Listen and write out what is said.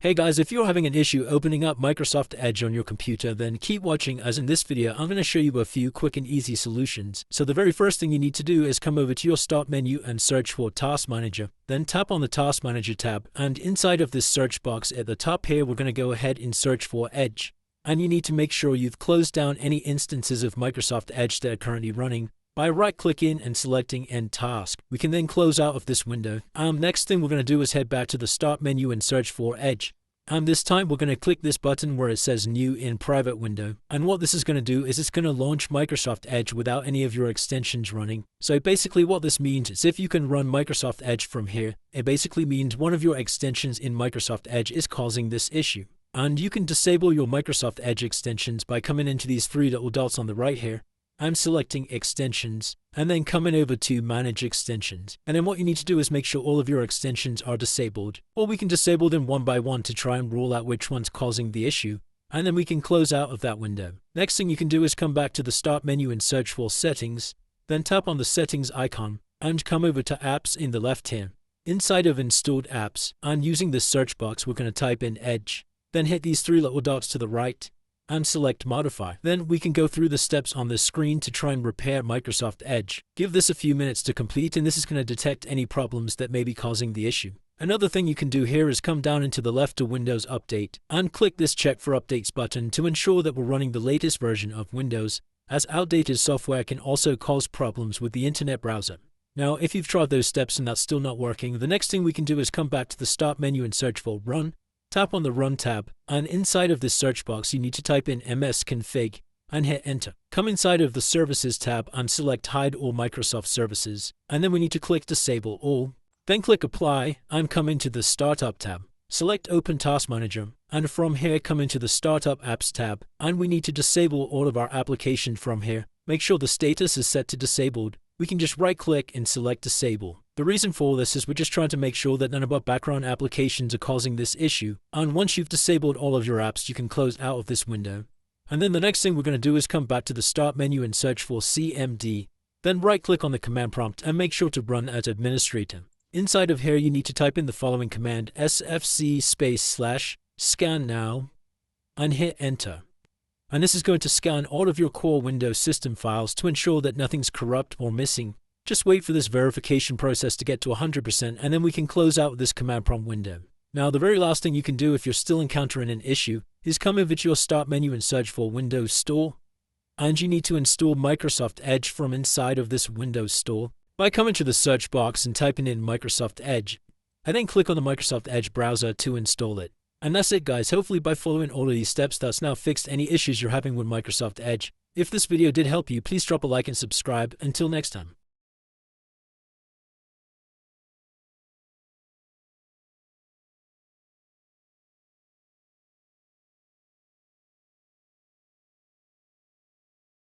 Hey guys, if you're having an issue opening up Microsoft Edge on your computer, then keep watching, as in this video I'm going to show you a few quick and easy solutions. So the very first thing you need to do is come over to your Start menu and search for Task Manager. Then tap on the Task Manager tab, and inside of this search box at the top here we're going to go ahead and search for Edge. And you need to make sure you've closed down any instances of Microsoft Edge that are currently running by right-clicking and selecting End Task. We can then close out of this window. Next thing we're going to do is head back to the Start menu and search for Edge. This time we're going to click this button where it says New in Private Window. And what this is going to do is it's going to launch Microsoft Edge without any of your extensions running. So basically what this means is if you can run Microsoft Edge from here, it basically means one of your extensions in Microsoft Edge is causing this issue. And you can disable your Microsoft Edge extensions by coming into these three little dots on the right here. I'm selecting Extensions, and then coming over to Manage Extensions. And then what you need to do is make sure all of your extensions are disabled. Or we can disable them one by one to try and rule out which one's causing the issue. And then we can close out of that window. Next thing you can do is come back to the Start menu and search for Settings. Then tap on the Settings icon, and come over to Apps in the left here. Inside of Installed Apps, and using this search box we're going to type in Edge. Then hit these three little dots to the right, and select Modify. Then we can go through the steps on this screen to try and repair Microsoft Edge. Give this a few minutes to complete, and this is going to detect any problems that may be causing the issue. Another thing you can do here is come down into the left to Windows Update and click this Check for Updates button to ensure that we're running the latest version of Windows, as outdated software can also cause problems with the internet browser. Now, if you've tried those steps and that's still not working, the next thing we can do is come back to the Start menu and search for Run. Tap on the Run tab, and inside of this search box you need to type in msconfig and hit Enter. Come inside of the Services tab and select Hide All Microsoft Services, and then we need to click Disable All. Then click Apply and come into the Startup tab. Select Open Task Manager, and from here come into the Startup Apps tab, and we need to disable all of our applications from here. Make sure the status is set to Disabled. We can just right-click and select Disable. The reason for this is we're just trying to make sure that none of our background applications are causing this issue. And once you've disabled all of your apps, you can close out of this window. And then the next thing we're going to do is come back to the Start menu and search for CMD. Then right-click on the command prompt and make sure to run as administrator. Inside of here, you need to type in the following command, sfc/scan now, and hit Enter. And this is going to scan all of your core Windows system files to ensure that nothing's corrupt or missing. Just wait for this verification process to get to 100%, and then we can close out this command prompt window. Now, the very last thing you can do if you're still encountering an issue is come over to your Start menu and search for Windows Store. And you need to install Microsoft Edge from inside of this Windows Store by coming to the search box and typing in Microsoft Edge. And then click on the Microsoft Edge browser to install it. And that's it, guys. Hopefully by following all of these steps, that's now fixed any issues you're having with Microsoft Edge. If this video did help you, please drop a like and subscribe. Until next time.